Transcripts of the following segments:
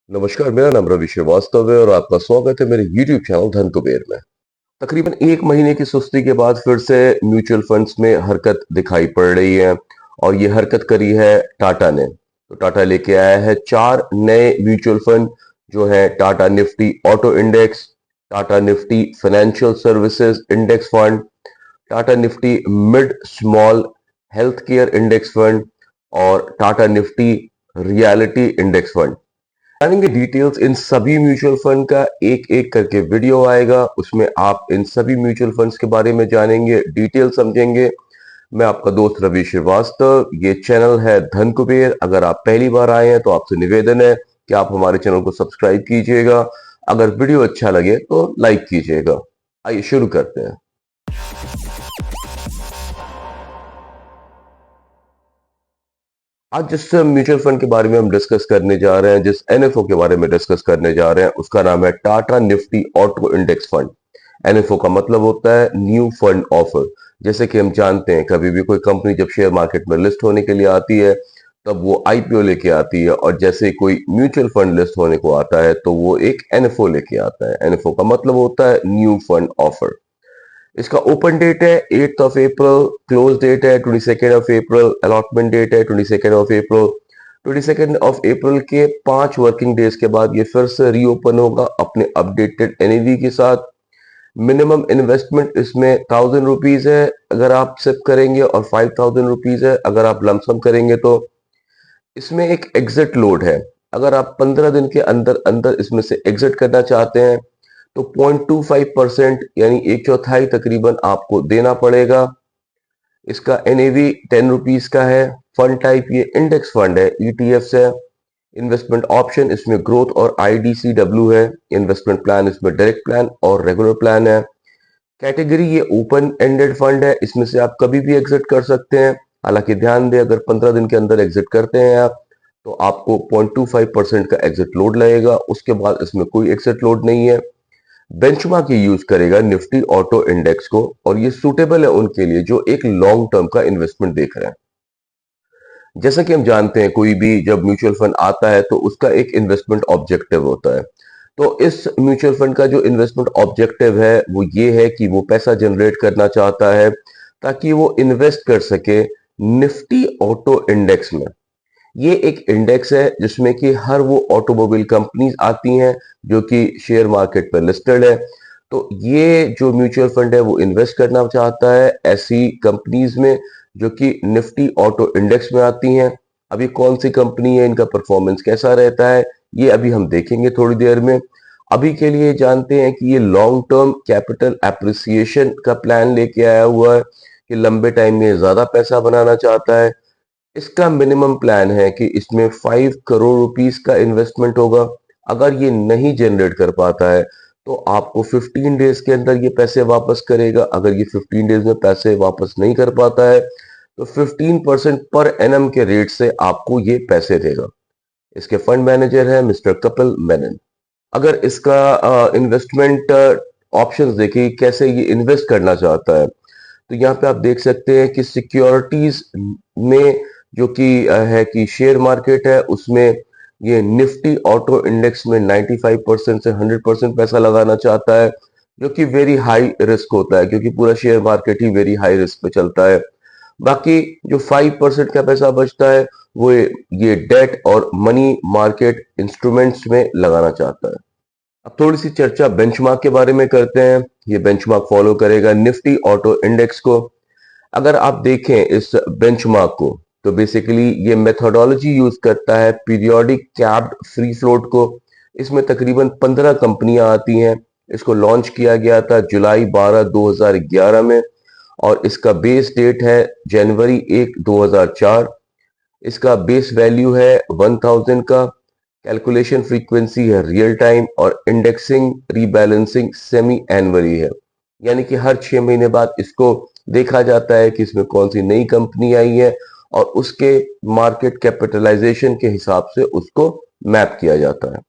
नमस्कार, मेरा नाम रवि श्रीवास्तव है और आपका स्वागत है मेरे YouTube चैनल धन कुबेर में। तकरीबन 1 महीने की सुस्ती के बाद फिर से म्यूचुअल फंड्स में हरकत दिखाई पड़ रही है और ये हरकत करी है टाटा ने। तो टाटा लेके आया है 4 नए म्यूचुअल फंड जो है Tata Nifty auto index, Tata Nifty financial services index fund, Tata Nifty mid small health care index fund और Tata Nifty realty index fund. जानेंगे डिटेल्स इन सभी म्यूचुअल फंड का, एक एक करके वीडियो आएगा उसमें आप इन सभी म्यूचुअल फंड्स के बारे में जानेंगे, डिटेल समझेंगे। मैं आपका दोस्त रवि श्रीवास्तव, ये चैनल है धन कुबेर। अगर आप पहली बार आए हैं तो आपसे निवेदन है कि आप हमारे चैनल को सब्सक्राइब कीजिएगा। अगर वीडियो अच्छा लगे तो लाइक कीजिएगा। आइए शुरू करते हैं। आज जिस म्यूचुअल फंड के बारे में हम डिस्कस करने जा रहे हैं, जिस एनएफओ के बारे में डिस्कस करने जा रहे हैं, उसका नाम है Tata Nifty auto index fund. NFO का मतलब होता है न्यू फंड ऑफर। जैसे कि हम जानते हैं कभी भी कोई कंपनी जब शेयर मार्केट में लिस्ट होने के लिए आती है तब वो आईपीओ लेके आती है, और जैसे कोई म्यूचुअल फंड लिस्ट होने को आता है तो वो एक एनएफओ लेके आता है। एनएफओ का मतलब होता है न्यू फंड ऑफर। इसका ओपन डेट है 8th of April, close date है 22nd of April, allotment date है 22nd of April. 22nd of April के 5 वर्किंग डेज के बाद ये फिर से रीओपन होगा अपने अपडेटेड एनएवी के साथ। मिनिमम इन्वेस्टमेंट इसमें 1000 रुपीज है अगर आप सिप करेंगे, और 5000 रुपीज है अगर आप लमसम करेंगे। तो इसमें एक एग्जिट लोड है। अगर आप 15 दिन के अंदर अंदर इसमें से एग्जिट करना चाहते हैं तो 0.25% यानी एक चौथाई तकरीबन आपको देना पड़ेगा। इसका एनएवी 10 रुपीज का है। फंड टाइप ये इंडेक्स फंड है, ईटीएफ है। इन्वेस्टमेंट ऑप्शन इसमें ग्रोथ और आईडीसीडब्ल्यू है। इन्वेस्टमेंट प्लान इसमें डायरेक्ट प्लान और रेगुलर प्लान है। कैटेगरी ये ओपन एंडेड फंड है, इसमें से आप कभी भी एग्जिट कर सकते हैं। हालांकि ध्यान दें, अगर 15 दिन के अंदर एग्जिट करते हैं आप तो आपको 0.25% का एग्जिट लोड लगेगा। उसके बाद इसमें कोई एग्जिट लोड नहीं है। बेंचमार्क ये यूज करेगा निफ्टी ऑटो इंडेक्स को, और ये सूटेबल है उनके लिए जो एक लॉन्ग टर्म का इन्वेस्टमेंट देख रहे हैं। जैसा कि हम जानते हैं कोई भी जब म्यूचुअल फंड आता है तो उसका एक इन्वेस्टमेंट ऑब्जेक्टिव होता है। तो इस म्यूचुअल फंड का जो इन्वेस्टमेंट ऑब्जेक्टिव है वो ये है कि वो पैसा जनरेट करना चाहता है ताकि वो इन्वेस्ट कर सके निफ्टी ऑटो इंडेक्स में। ये एक इंडेक्स है जिसमें कि हर वो ऑटोमोबाइल कंपनीज आती हैं जो कि शेयर मार्केट पर लिस्टेड है। तो ये जो म्यूचुअल फंड है वो इन्वेस्ट करना चाहता है ऐसी कंपनीज में जो कि निफ्टी ऑटो इंडेक्स में आती हैं। अभी कौन सी कंपनी है, इनका परफॉर्मेंस कैसा रहता है, ये अभी हम देखेंगे थोड़ी देर में। अभी के लिए जानते हैं कि ये लॉन्ग टर्म कैपिटल एप्रिसिएशन का प्लान लेके आया हुआ है कि लंबे टाइम में ज्यादा पैसा बनाना चाहता है। इसका मिनिमम प्लान है कि इसमें 5 करोड़ रुपीस का इन्वेस्टमेंट होगा। अगर ये नहीं जनरेट कर पाता है तो आपको 15 डेज के अंदर ये पैसे वापस करेगा। अगर ये 15 डेज में पैसे वापस नहीं कर पाता है तो 15% पर एनम के रेट से आपको ये पैसे देगा। इसके फंड मैनेजर है मिस्टर कपिल मेनन। अगर इसका इन्वेस्टमेंट ऑप्शंस देखिए कैसे ये इन्वेस्ट करना चाहता है, तो यहाँ पे आप देख सकते हैं कि सिक्योरिटीज में जो कि है कि शेयर मार्केट है उसमें ये निफ्टी ऑटो इंडेक्स में 95% से 100% पैसा लगाना चाहता है, जो कि वेरी हाई रिस्क होता है क्योंकि पूरा शेयर मार्केट ही वेरी हाई रिस्क पे चलता है। बाकी जो 5% का पैसा बचता है वो ये डेट और मनी मार्केट इंस्ट्रूमेंट्स में लगाना चाहता है। अब थोड़ी सी चर्चा बेंचमार्क के बारे में करते हैं। ये बेंचमार्क फॉलो करेगा निफ्टी ऑटो इंडेक्स को। अगर आप देखें इस बेंचमार्क को तो बेसिकली ये मेथोडोलॉजी यूज करता है पीरियोडिक कैप्ड फ्री फ्लोट को। इसमें तकरीबन 15 कंपनियां आती हैं। इसको लॉन्च किया गया था जुलाई 12 2011 में, और इसका बेस डेट है जनवरी 1 2004। इसका बेस वैल्यू है 1000 का। कैलकुलेशन फ्रीक्वेंसी है रियल टाइम, और इंडेक्सिंग रीबैलेंसिंग सेमी एनुअली है, यानी कि हर 6 महीने बाद इसको देखा जाता है कि इसमें कौन सी नई कंपनी आई है और उसके मार्केट कैपिटलाइजेशन के हिसाब से उसको मैप किया जाता है।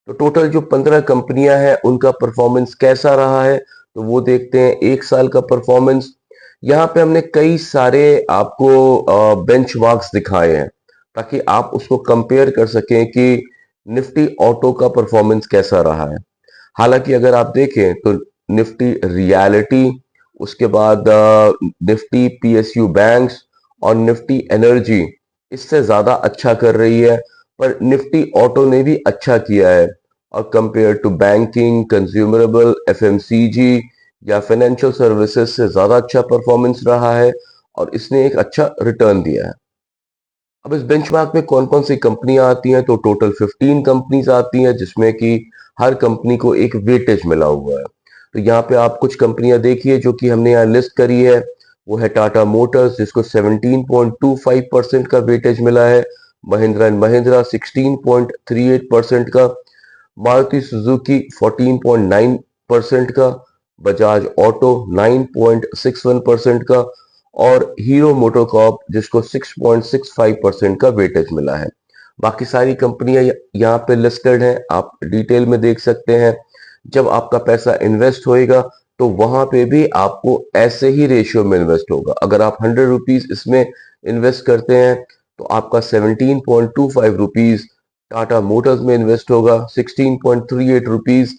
तो टोटल जो 15 कंपनियां हैं उनका परफॉर्मेंस कैसा रहा है तो वो देखते हैं। एक साल का परफॉर्मेंस यहाँ पे हमने कई सारे आपको बेंचमार्क्स दिखाए हैं ताकि आप उसको कंपेयर कर सकें कि निफ्टी ऑटो का परफॉर्मेंस कैसा रहा है। हालांकि अगर आप देखें तो निफ्टी रियलिटी, उसके बाद निफ्टी पीएसयू बैंक्स और निफ्टी एनर्जी इससे ज्यादा अच्छा कर रही है, पर निफ्टी ऑटो ने भी अच्छा किया है। और कंपेयर टू बैंकिंग, कंज्यूमरेबल, एफएमसीजी या फाइनेंशियल सर्विसेज से ज्यादा अच्छा परफॉर्मेंस रहा है और इसने एक अच्छा रिटर्न दिया है। अब इस बेंचमार्क में कौन कौन सी कंपनियां आती हैं, तो टोटल 15 कंपनीज आती हैं, जिसमें कि हर कंपनी को एक वेटेज मिला हुआ है। तो यहाँ पे आप कुछ कंपनियां देखिए जो कि हमने यहाँ लिस्ट करी है। वो है टाटा मोटर्स, जिसको 17.25% का वेटेज मिला है। महिंद्रा एंड महिंद्रा 16.38% का। मारुति सुजुकी 14.9% का। बजाज ऑटो 9.61% का। और हीरो मोटोकॉर्प जिसको 6.65% का वेटेज मिला है। बाकी सारी कंपनियां यहाँ पे लिस्टेड हैं, आप डिटेल में देख सकते हैं। जब आपका पैसा इन्वेस्ट होएगा तो वहां पे भी आपको ऐसे ही रेशियो में इन्वेस्ट होगा। अगर आप 100 रुपीज इसमें इन्वेस्ट करते हैं तो आपका 17.25 रुपीज टाटा मोटर्स में इन्वेस्ट होगा, 16.38 रुपीज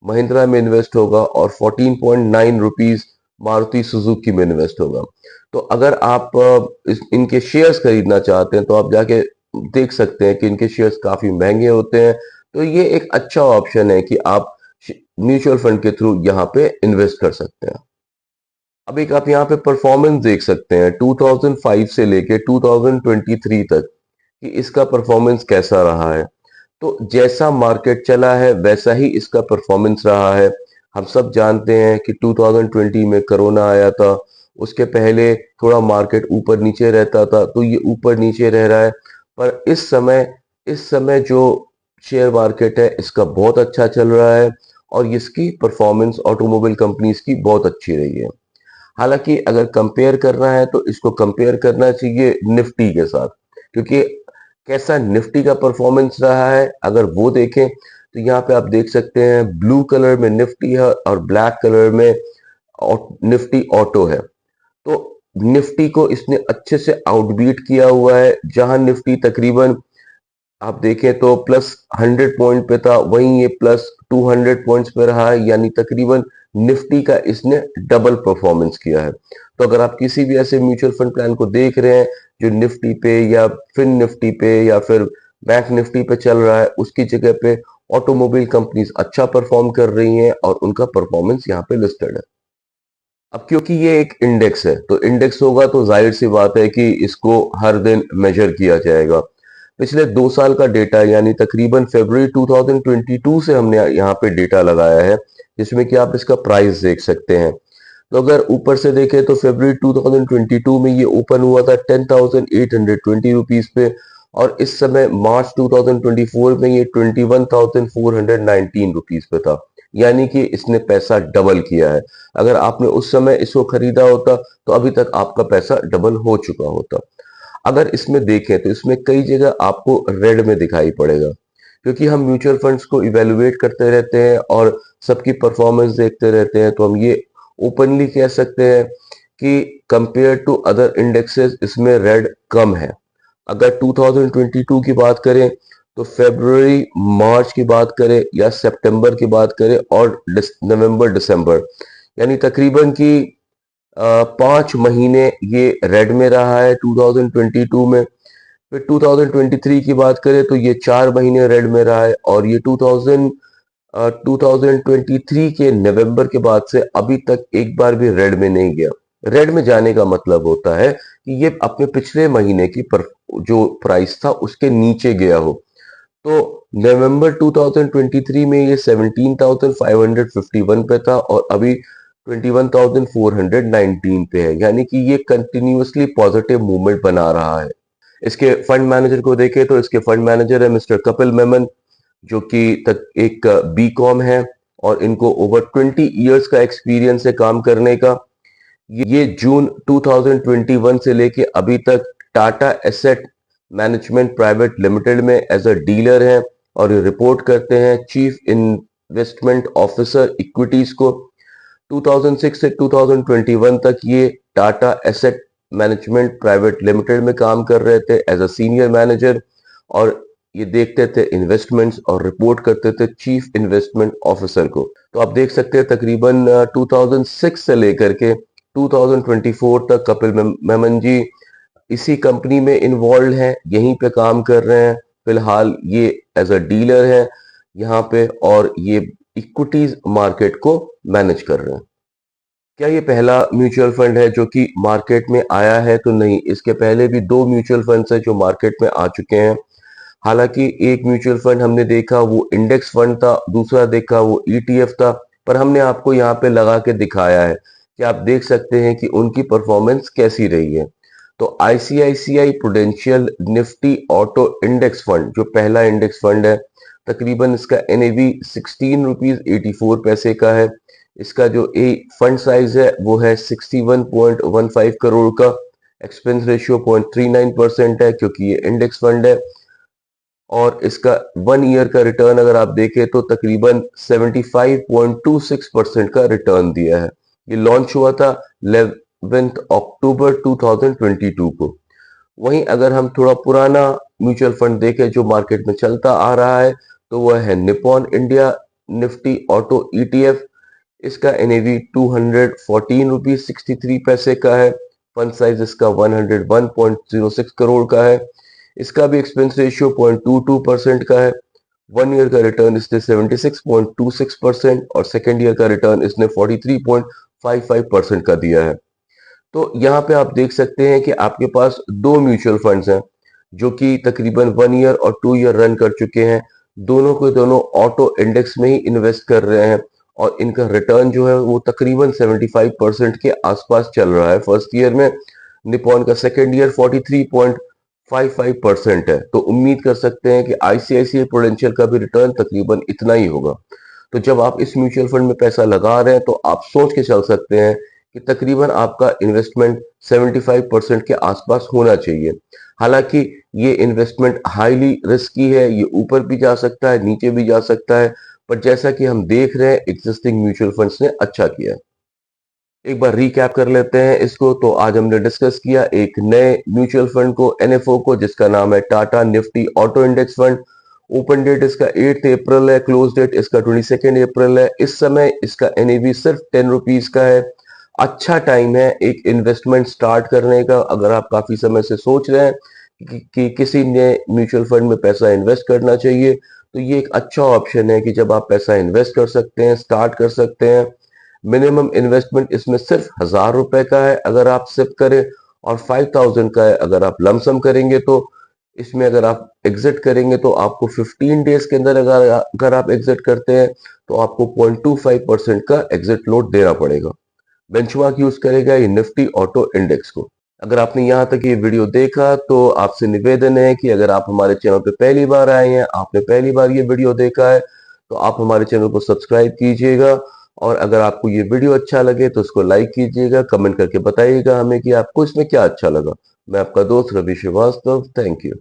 महिंद्रा में इन्वेस्ट होगा और 14.9 रुपीज मारुति सुजुकी में इन्वेस्ट होगा। तो अगर आप इनके शेयर्स खरीदना चाहते हैं तो आप जाके देख सकते हैं कि इनके शेयर्स काफी महंगे होते हैं। तो ये एक अच्छा ऑप्शन है कि आप म्यूचुअल फंड के थ्रू यहाँ पे इन्वेस्ट कर सकते हैं। अब एक आप यहाँ पे परफॉर्मेंस देख सकते हैं 2005 से लेके 2023 तक कि इसका परफॉर्मेंस कैसा रहा है। तो जैसा मार्केट चला है वैसा ही इसका परफॉर्मेंस रहा है। हम सब जानते हैं कि 2020 में कोरोना आया था, उसके पहले थोड़ा मार्केट ऊपर नीचे रहता था, तो ये ऊपर नीचे रह रहा है। पर इस समय जो शेयर मार्केट है इसका बहुत अच्छा चल रहा है और इसकी परफॉर्मेंस ऑटोमोबाइल कंपनीज की बहुत अच्छी रही है। हालांकि अगर कंपेयर करना है तो इसको कंपेयर करना चाहिए निफ्टी के साथ, क्योंकि कैसा निफ्टी का परफॉर्मेंस रहा है अगर वो देखें तो यहाँ पे आप देख सकते हैं ब्लू कलर में निफ्टी है और ब्लैक कलर में निफ्टी ऑटो है। तो निफ्टी को इसने अच्छे से आउटबीट किया हुआ है। जहां निफ्टी तकरीबन आप देखें तो प्लस 100 पॉइंट पे था, वहीं ये प्लस 200 पॉइंट्स पे रहा है, यानी तकरीबन निफ्टी का इसने डबल परफॉर्मेंस किया है। तो अगर आप किसी भी ऐसे म्यूचुअल फंड प्लान को देख रहे हैं जो निफ्टी पे या फिन निफ्टी पे या फिर बैंक निफ्टी पे चल रहा है, उसकी जगह पे ऑटोमोबाइल कंपनीज अच्छा परफॉर्म कर रही हैं और उनका परफॉर्मेंस यहाँ पे लिस्टेड है। अब क्योंकि ये एक इंडेक्स है तो इंडेक्स होगा तो जाहिर सी बात है कि इसको हर दिन मेजर किया जाएगा। पिछले 2 साल का डेटा यानी तकरीबन फरवरी 2022 से हमने यहाँ पे डेटा लगाया है, जिसमें कि आप इसका प्राइस देख सकते हैं। तो अगर ऊपर से देखें तो फरवरी 2022 में ये ओपन हुआ था 10,820 रुपीज पे और इस समय मार्च 2024 में ये 21,419 रुपीज पे था। यानी कि इसने पैसा डबल किया है। अगर आपने उस समय इसको खरीदा होता तो अभी तक आपका पैसा डबल हो चुका होता। अगर इसमें देखें तो इसमें कई जगह आपको रेड में दिखाई पड़ेगा, क्योंकि हम म्यूचुअल फंड्स को इवेलुएट करते रहते हैं और सबकी परफॉर्मेंस देखते रहते हैं। तो हम ये ओपनली कह सकते हैं कि कंपेयर टू अदर इंडेक्सेस इसमें रेड कम है। अगर 2022 की बात करें तो फरवरी मार्च की बात करें या सितंबर की बात करें और नवंबर दिसंबर, यानी तकरीबन की 5 महीने ये रेड में रहा है 2022 में। फिर 2023 की बात करें तो ये 4 महीने रेड में रहा है और ये 2023 के नवंबर के बाद से अभी तक एक बार भी रेड में नहीं गया। रेड में जाने का मतलब होता है कि ये अपने पिछले महीने की जो प्राइस था उसके नीचे गया हो। तो नवंबर 2023 में ये 17,551 पे था और अभी 21,419 पे है, यानी कि ये कंटिन्यूअसली पॉजिटिव मूवमेंट बना रहा है। इसके फंड मैनेजर को देखें तो इसके फंड मैनेजर है मिस्टर कपिल मेमन, जो कि तक एक बीकॉम है और इनको ओवर 20 इयर्स का एक्सपीरियंस है काम करने का। ये जून 2021 से लेके अभी तक Tata asset management private limited में एज अ डीलर हैं और ये रिपोर्ट करते हैं चीफ इन्वेस्टमेंट ऑफिसर इक्विटीज को। 2006 से 2021 तक ये Tata asset management private limited में काम कर रहे थे एज अ सीनियर मैनेजर और ये देखते थे इन्वेस्टमेंट्स और रिपोर्ट करते थे चीफ इन्वेस्टमेंट ऑफिसर को। तो आप देख सकते हैं तकरीबन 2006 से लेकर के 2024 तक कपिल मेमन जी इसी कंपनी में इन्वॉल्व हैं, यहीं पे काम कर रहे हैं। फिलहाल ये एज अ डीलर है यहाँ पे और ये इक्विटीज मार्केट को मैनेज कर रहे हैं। क्या ये पहला म्यूचुअल फंड है जो कि मार्केट में आया है? तो नहीं, इसके पहले भी दो म्यूचुअल फंड्स हैं जो मार्केट में आ चुके हैं। हालांकि एक म्यूचुअल फंड हमने देखा वो इंडेक्स फंड था, दूसरा देखा वो ईटीएफ था, पर हमने आपको यहाँ पे लगा के दिखाया है कि आप देख सकते हैं कि उनकी परफॉर्मेंस कैसी रही है। तो ICICI Prudential Nifty auto index fund जो पहला इंडेक्स फंड है, तकरीबन इसका एनएवी 16 रुपीज 84 पैसे का है। इसका जो ए फंड साइज है वो है 61.15 करोड़ का। एक्सपेंस रेशियो 0.39% है क्योंकि ये इंडेक्स फंड है। और इसका 1 ईयर का रिटर्न अगर आप देखें तो तकरीबन 75.26% का रिटर्न दिया है। ये लॉन्च हुआ था 11 अक्टूबर 2022 को। वहीं अगर हम थोड़ा पुराना म्यूचुअल फंड देखें जो मार्केट में चलता आ रहा है तो वह है Nippon India Nifty auto ETF. इसका एनएवी 214 रुपीज 63 पैसे का है। फंड साइज इसका 101.06 करोड़ का है। इसका भी एक्सपेंस रेशियो 0.22% का है। 1 ईयर का रिटर्न इसने 76.26% और सेकेंड ईयर का रिटर्न इसने 43.55% का दिया है। तो यहाँ पे आप देख सकते हैं कि आपके पास दो म्यूचुअल फंड्स हैं जो कि तकरीबन 1 ईयर और 2 ईयर रन कर चुके हैं। दोनों के दोनों ऑटो इंडेक्स में ही इन्वेस्ट कर रहे हैं और इनका रिटर्न जो है वो तकरीबन 75% के आसपास चल रहा है फर्स्ट ईयर में। निपॉन का सेकेंड ईयर 43.55% है। तो उम्मीद कर सकते हैं कि आईसीआईसीआई प्रुडेंशियल का भी रिटर्न तकरीबन इतना ही होगा। तो जब आप इस म्यूचुअल फंड में पैसा लगा रहे हैं तो आप सोच के चल सकते हैं कि तकरीबन आपका इन्वेस्टमेंट 75% के आसपास होना चाहिए। हालांकि ये इन्वेस्टमेंट हाईली रिस्की है, ये ऊपर भी जा सकता है, नीचे भी जा सकता है, पर जैसा कि हम देख रहे हैं एग्जिस्टिंग म्यूचुअल फंड्स ने अच्छा किया। एक बार रिकैप कर लेते हैं इसको। तो आज हमने डिस्कस किया एक नए म्यूचुअल फंड को, एनएफओ को, जिसका नाम है Tata Nifty auto index fund. Open date इसका 8 अप्रैल है, क्लोज डेट इसका 22 अप्रैल है। इस समय इसका एनएवी सिर्फ 10 रुपीज का है। अच्छा टाइम है एक इन्वेस्टमेंट स्टार्ट करने का। अगर आप काफी समय से सोच रहे हैं कि किसी नए म्यूचुअल फंड में पैसा इन्वेस्ट करना चाहिए तो ये एक अच्छा ऑप्शन है कि जब आप पैसा इन्वेस्ट कर सकते हैं, स्टार्ट कर सकते हैं। मिनिमम इन्वेस्टमेंट इसमें सिर्फ 1000 रुपए का है अगर आप सिप करें, और 5000 का है अगर आप लमसम करेंगे। तो इसमें अगर आप एग्जिट करेंगे तो आपको 15 डेज के अंदर अगर आप एग्जिट करते हैं तो आपको 0.25% का एग्जिट लोड देना पड़ेगा। बेंचमार्क यूज करेगा ये निफ्टी ऑटो इंडेक्स को। अगर आपने यहाँ तक ये वीडियो देखा तो आपसे निवेदन है कि अगर आप हमारे चैनल पे पहली बार आए हैं, आपने पहली बार ये वीडियो देखा है, तो आप हमारे चैनल को सब्सक्राइब कीजिएगा। और अगर आपको ये वीडियो अच्छा लगे तो उसको लाइक कीजिएगा, कमेंट करके बताइएगा हमें कि आपको इसमें क्या अच्छा लगा। मैं आपका दोस्त रवि श्रीवास्तव, थैंक यू।